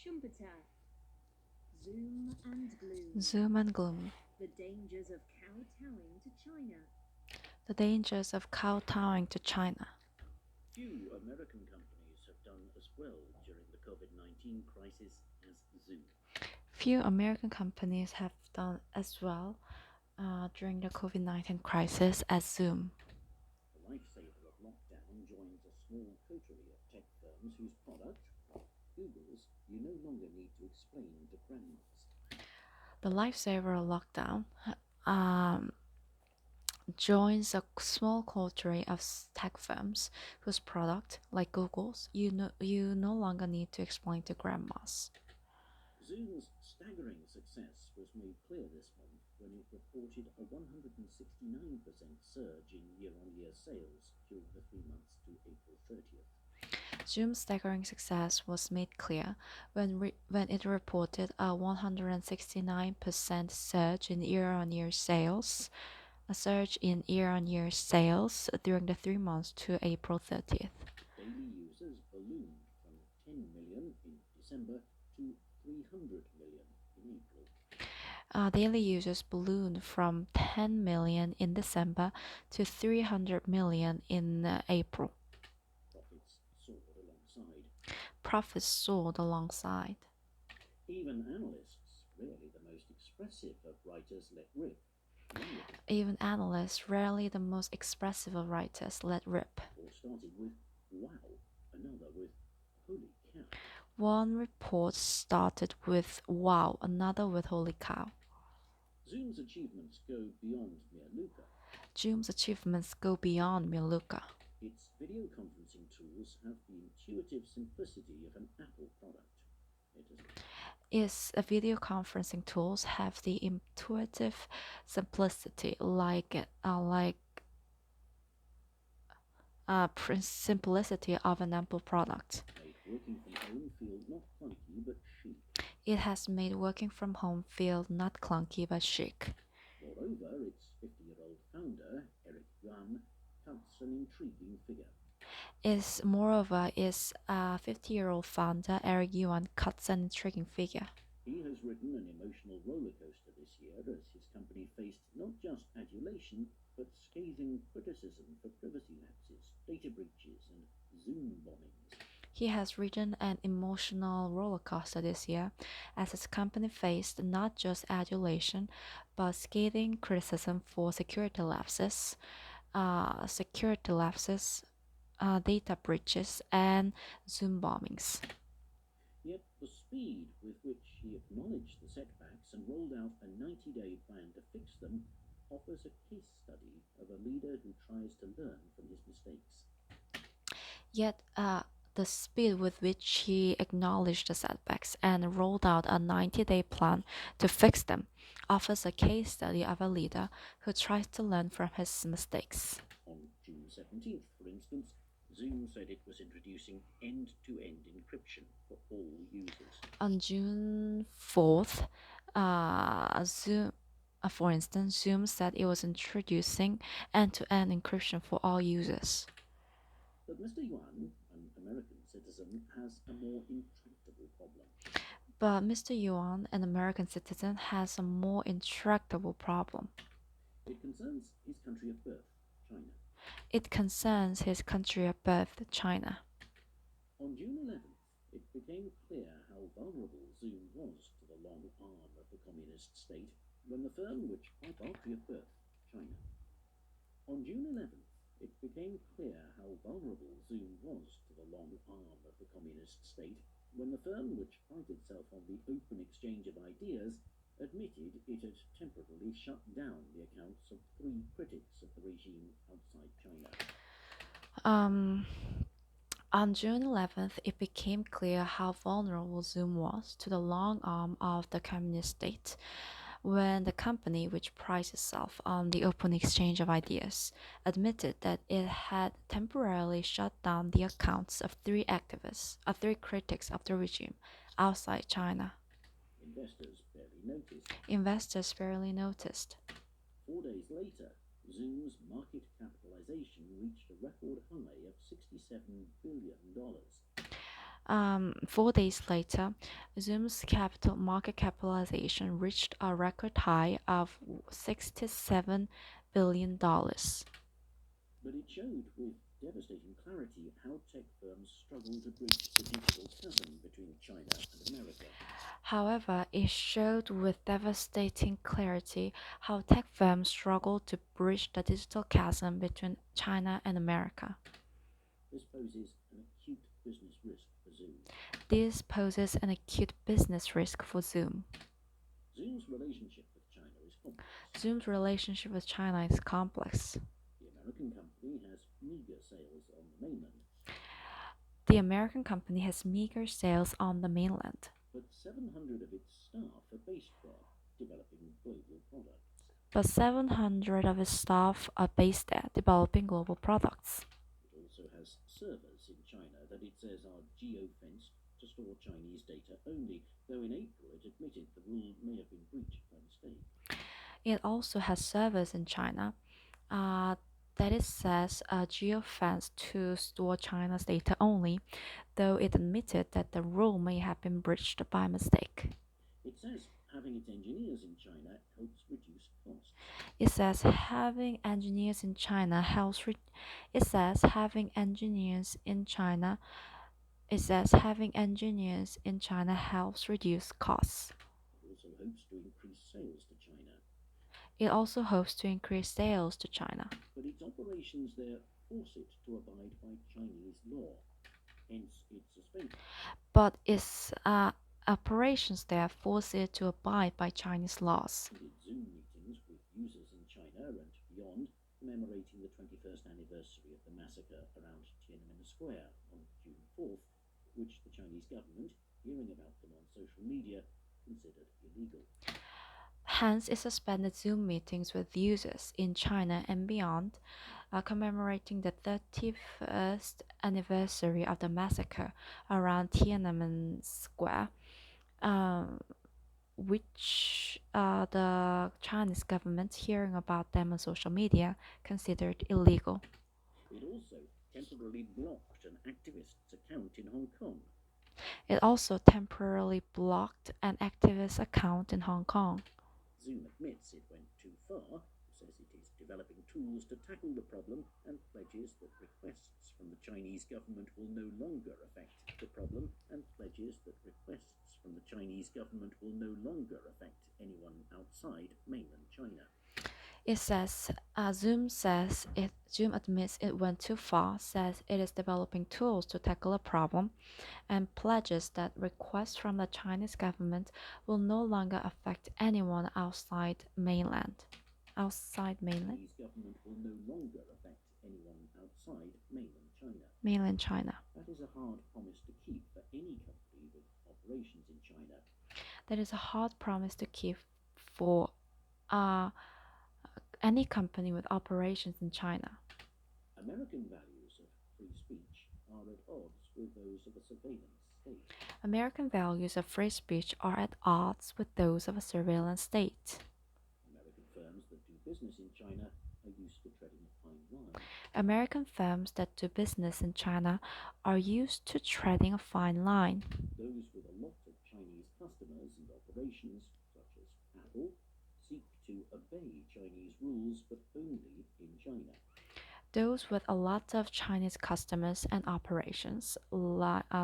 Schumpeter. Zoom and gloom. Zoom and gloom. The dangers of kowtowing to China. The dangers of kowtowing to China. Few American companies have done as well during the COVID-19 crisis as Zoom. Few American companies have done as well during the COVID-19 crisis as Zoom. The lifesaver of lockdown joins a small coterie of tech firms whose product, like Google's, you no longer need to explain to grandmas. The lifesaver of lockdown joins a small coterie of tech firms whose product, like Google's, you no longer need to explain to grandmas. Zoom's staggering success was made clear this month when it reported a 169% surge in year-on-year sales during the 3 months to April 30th. Zoom's staggering success was made clear when it reported a 169% surge in year-on-year sales, during the 3 months to April 30th. Daily users ballooned from 10 million in December to 300 million in April. Daily users ballooned from 10 million in December to 300 million in April. Profits soared alongside. Even analysts, rarely the most expressive of writers, let rip. Or started with wow, another with holy cow. One report started with wow, another with holy cow. Zoom's achievements go beyond mere lucre. Its video conferencing tools have the intuitive simplicity of an Apple product. Its video conferencing tools have the intuitive simplicity simplicity of an Apple product. Made working from home feel not clunky but chic. It has made working from home feel not clunky but chic. Moreover, its 50-year-old founder, Eric Yuan, cuts an intriguing figure. Its 50-year-old founder, Eric Yuan, cuts an intriguing figure. He has ridden an emotional roller coaster this year as his company faced not just adulation, but scathing criticism for privacy lapses, data breaches, and Zoom bombings. He has ridden an emotional roller coaster this year as his company faced not just adulation, but scathing criticism for security lapses, data breaches, and Zoom bombings. Yet the speed with which he acknowledged the setbacks and rolled out a 90-day plan to fix them offers a case study of a leader who tries to learn from his mistakes. Yet, the speed with which he acknowledged the setbacks and rolled out a 90-day plan to fix them offers a case study of a leader who tries to learn from his mistakes. On June 17th, for instance, Zoom said it was introducing end-to-end encryption for all users. On June 4th, Zoom said it was introducing end-to-end encryption for all users. But Mr. Yuan, an American citizen, has a more intractable problem. It concerns his country of birth, China. On June 11th, it became clear how vulnerable Zoom was to the long arm of the communist state when the firm which country of birth, China. On June 11th, it became clear how vulnerable Zoom was to the long arm of the communist state when the firm which prides itself on the open exchange of ideas admitted it had temporarily shut down the accounts of 3 critics of the regime outside China. On June 11th, it became clear how vulnerable Zoom was to the long arm of the communist state when the company, which prides itself on the open exchange of ideas, admitted that it had temporarily shut down the accounts of 3 critics of the regime outside China. Investors barely noticed. 4 days later, Zoom's market capitalization reached a record high of $67 billion. 4 days later, Zoom's capital market capitalization reached a record high of $67 billion. But it showed with devastating clarity how tech firms struggle to bridge the digital chasm between China and America. However, it showed with devastating clarity how tech firms struggle to bridge the digital chasm between China and America. This poses an acute business risk for Zoom. This poses an acute business risk for Zoom. Zoom's relationship with China is complex. Zoom's relationship with China is complex. The American company has meager sales on the mainland, The American company has meager sales on the mainland, but 700 of its staff are based there, developing global products. but 700 of its staff are based there, developing global products. It also has servers in China that it says are geo-fenced to store Chinese data only, though in April it admitted the rule may have been breached by mistake. It also has servers in China that it says are geofenced to store China's data only, though it admitted that the rule may have been breached by mistake. It says having its engineers in China helps reduce costs. It says having engineers in China helps. It says having engineers in China. It says having engineers in China helps reduce costs. It also hopes to increase sales to China, It also hopes to increase sales to China, but its operations there force it to abide by Chinese law. Hence, its suspension. but its operations there force it to abide by Chinese laws. And its Zoom meetings with users in China and beyond, commemorating the 21st anniversary of the massacre around Tiananmen Square on June 4th, which the Chinese government, hearing about them on social media, considered illegal. Hence, it suspended Zoom meetings with users in China and beyond, commemorating the 31st anniversary of the massacre around Tiananmen Square, which the Chinese government, hearing about them on social media, considered illegal. It also temporarily blocked an activist's account in Hong Kong. It also temporarily blocked an activist account in Hong Kong. Zoom admits it went too far, says it is developing tools to tackle the problem, and pledges that requests from the Chinese government will no longer affect the problem, and pledges that requests from the Chinese government will no longer affect anyone outside mainland China. It says, Zoom admits it went too far, says it is developing tools to tackle a problem, and pledges that requests from the Chinese government will no longer affect anyone outside mainland. Chinese government will no longer affect anyone outside mainland China. Mainland China. That is a hard promise to keep for any company with operations in China. That is a hard promise to keep for any company with operations in China. American values of free speech are at odds with those of a surveillance state. American values of free speech are at odds with those of a surveillance state. American firms that do business in China are used to treading a fine line. American firms that do business in China are used to treading a fine line. Those with a lot of Chinese customers and operations, such as Apple, seek to obey Chinese rules, but only in China. Those with a lot of Chinese customers and operations,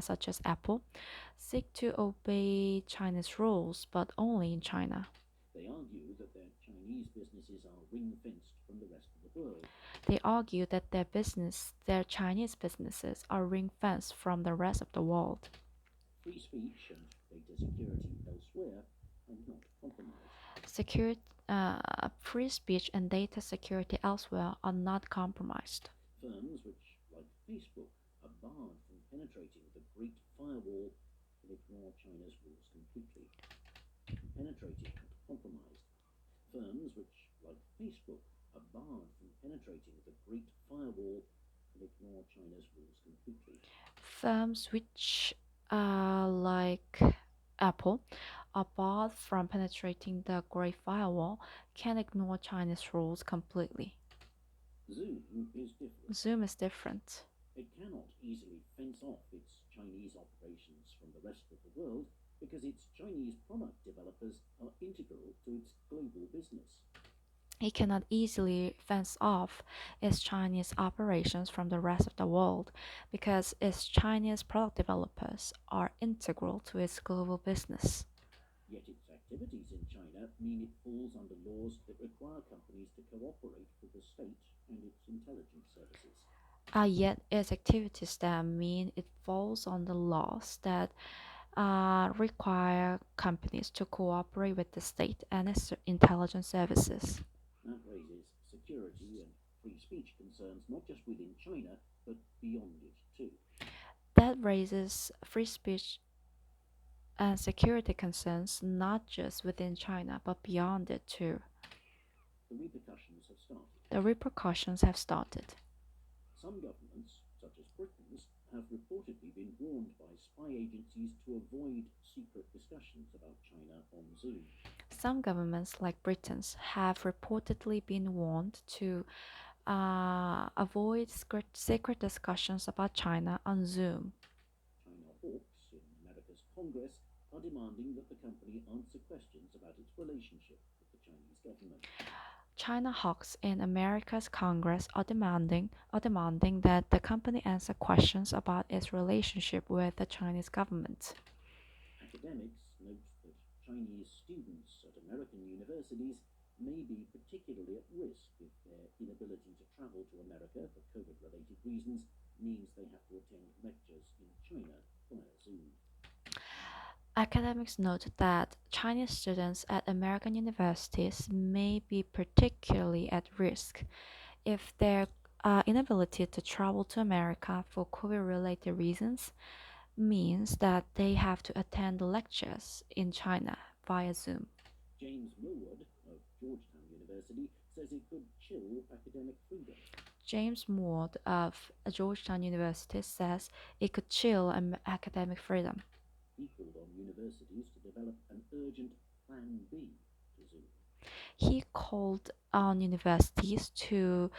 such as Apple, seek to obey Chinese rules, but only in China. They argue that their Chinese businesses are ring-fenced from the rest of the world. They argue that their Chinese businesses are ring-fenced from the rest of the world. Free speech and data security elsewhere are not compromised. Free speech and data security elsewhere are not compromised. Firms which, like Facebook, are barred from penetrating the Great Firewall and ignore China's rules completely. Penetrating, not compromised. Firms which, like Facebook, are barred from penetrating the Great Firewall and ignore China's rules completely. Firms which, like Apple, are barred from penetrating the Great Firewall can ignore China's rules completely. Zoom is different. Zoom is different. It cannot easily fence off its Chinese operations from the rest of the world because its Chinese product developers are integral to its global business. It cannot easily fence off its Chinese operations from the rest of the world because its Chinese product developers are integral to its global business. Yet its activities in China mean it falls under laws that require companies to cooperate with the state and its intelligence services. Yet its activities that mean it falls under laws that require companies to cooperate with the state and its intelligence services. That raises security and free speech concerns not just within China, but beyond it too. That raises free speech and security concerns not just within China, but beyond it too. The repercussions have started. The repercussions have started. Some governments, such as Britain's, have reportedly been warned by spy agencies to avoid secret discussions about China on Zoom. Some governments, like Britain's, have reportedly been warned to avoid secret discussions about China on Zoom. China hawks in America's Congress are demanding that the company answer questions about its relationship with the Chinese government. China hawks in America's Congress are demanding that the company answer questions about its relationship with the Chinese government. Academics note that Chinese students at American universities may be particularly at risk if their inability to travel to America for COVID-related reasons means they have to attend lectures in China via Zoom. Academics note that Chinese students at American universities may be particularly at risk if their inability to travel to America for COVID related reasons means that they have to attend lectures in China via Zoom. James Millward of Georgetown University says it could chill academic freedom. James Moore of Georgetown University says it could chill academic freedom. He called on universities to develop an urgent Plan B to Zoom. He called on universities to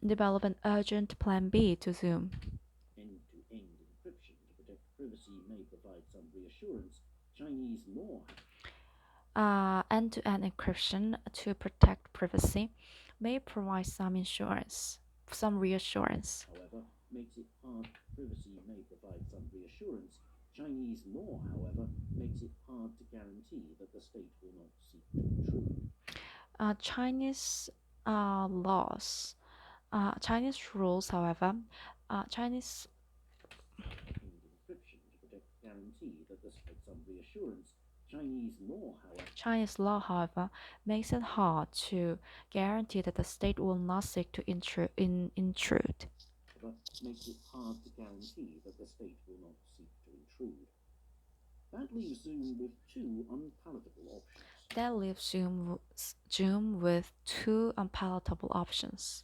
develop an urgent Plan B to Zoom. End-to-end encryption to protect privacy may provide some reassurance. Chinese law End-to-end encryption to protect privacy may provide some reassurance. however, makes it hard. Privacy may provide some reassurance. Chinese law, however, makes it hard to guarantee that the state will not seek to intrude. Chinese rules, however, Chinese End encryption to protect guarantee that the state some reassurance. Chinese law, however, makes it hard to guarantee that the state will not seek to intrude. But makes it hard to guarantee that the state will not seek to intrude. That leaves Zoom with two unpalatable options. That leaves Zoom with two unpalatable options.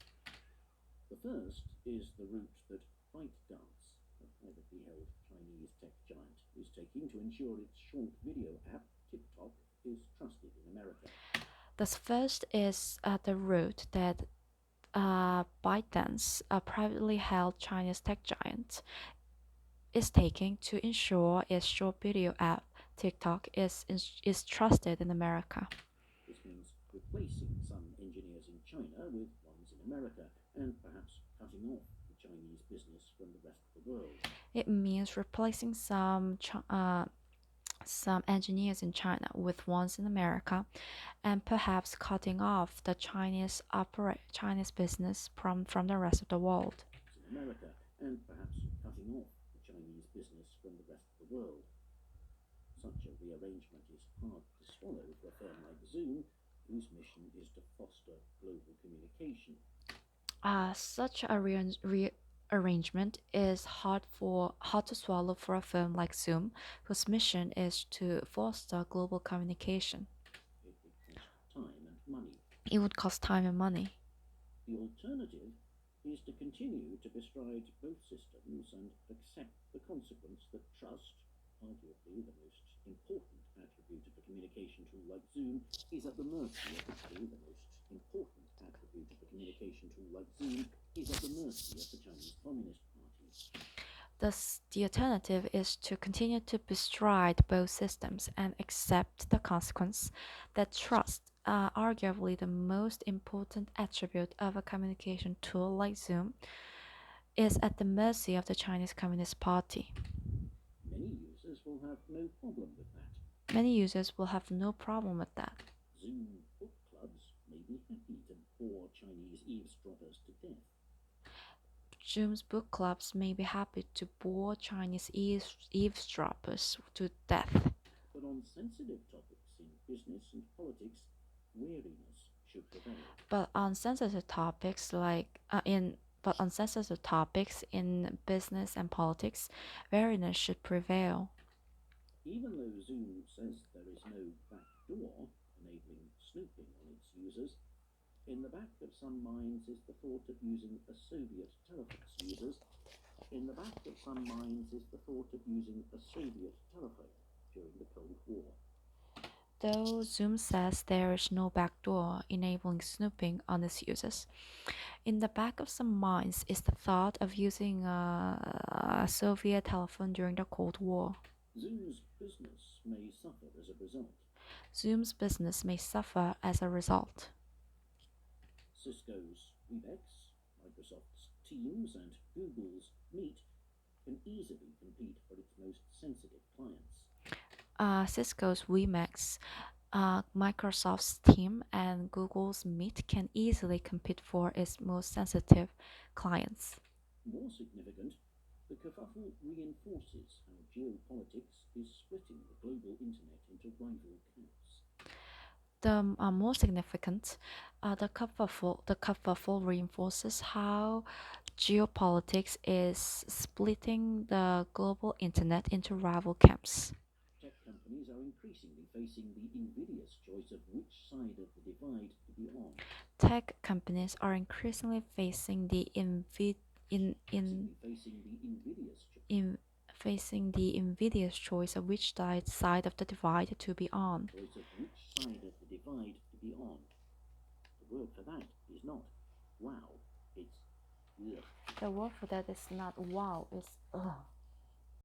The first is the route that ByteDance, a privately held Chinese tech giant, is taking to ensure its short video app, TikTok, is trusted in America. The first is the route that ByteDance, a privately held Chinese tech giant, is taking to ensure its short video app, TikTok, is trusted in America. This means replacing some engineers in China with ones in America, and perhaps cutting off the Chinese business from the rest of the world. It means replacing some engineers in China with ones in America, and perhaps cutting off the Chinese business from the rest of the world. In America, and perhaps cutting off the Chinese business from the rest of the world. Such a rearrangement is hard to swallow for a firm like Zoom, whose mission is to foster global communication. Such a rearrangement is hard to swallow for a firm like Zoom, whose mission is to foster global communication. It would cost time and money. It would cost time and money. The alternative is to continue to bestride both systems and accept the consequence that trust, arguably the most important attribute of a communication tool like Zoom, is at the mercy of the Chinese Communist Party. The alternative is to continue to bestride both systems and accept the consequence that trust, arguably the most important attribute of a communication tool like Zoom, is at the mercy of the Chinese Communist Party. Many users will have no problem with that. Many users will have no problem with that. Zoom book clubs may be happy to bore Chinese eavesdroppers to death. Zoom's book clubs may be happy to bore Chinese eavesdroppers to death. But on sensitive topics in business and politics, wariness should prevail. But on sensitive topics in business and politics, wariness should prevail. Even though Zoom says there is no back door enabling snooping on its users, in the back of some minds is the thought of using a Soviet telefax users. In the back of some minds is the thought of using a Soviet telephone during the Cold War. Though Zoom says there is no backdoor enabling snooping on its users, in the back of some minds is the thought of using a Soviet telephone during the Cold War. Zoom's business may suffer as a result. Zoom's business may suffer as a result. Cisco's Webex, Microsoft's Teams, and Google's Meet can easily compete for its most sensitive clients. Cisco's Webex, Microsoft's Team, and Google's Meet can easily compete for its most sensitive clients. More significant, the kerfuffle reinforces how geopolitics is splitting the global internet into rival camps. More significant, the kerfuffle reinforces how geopolitics is splitting the global internet into rival camps. Tech companies are increasingly facing the invidious choice of which side of the divide to be on. Tech companies are increasingly facing the invidious choice of which side of the divide to be on. Choice of which side of the divide to be on. The word for that is not wow, it's ugh. The word for that is not wow, it's ugh.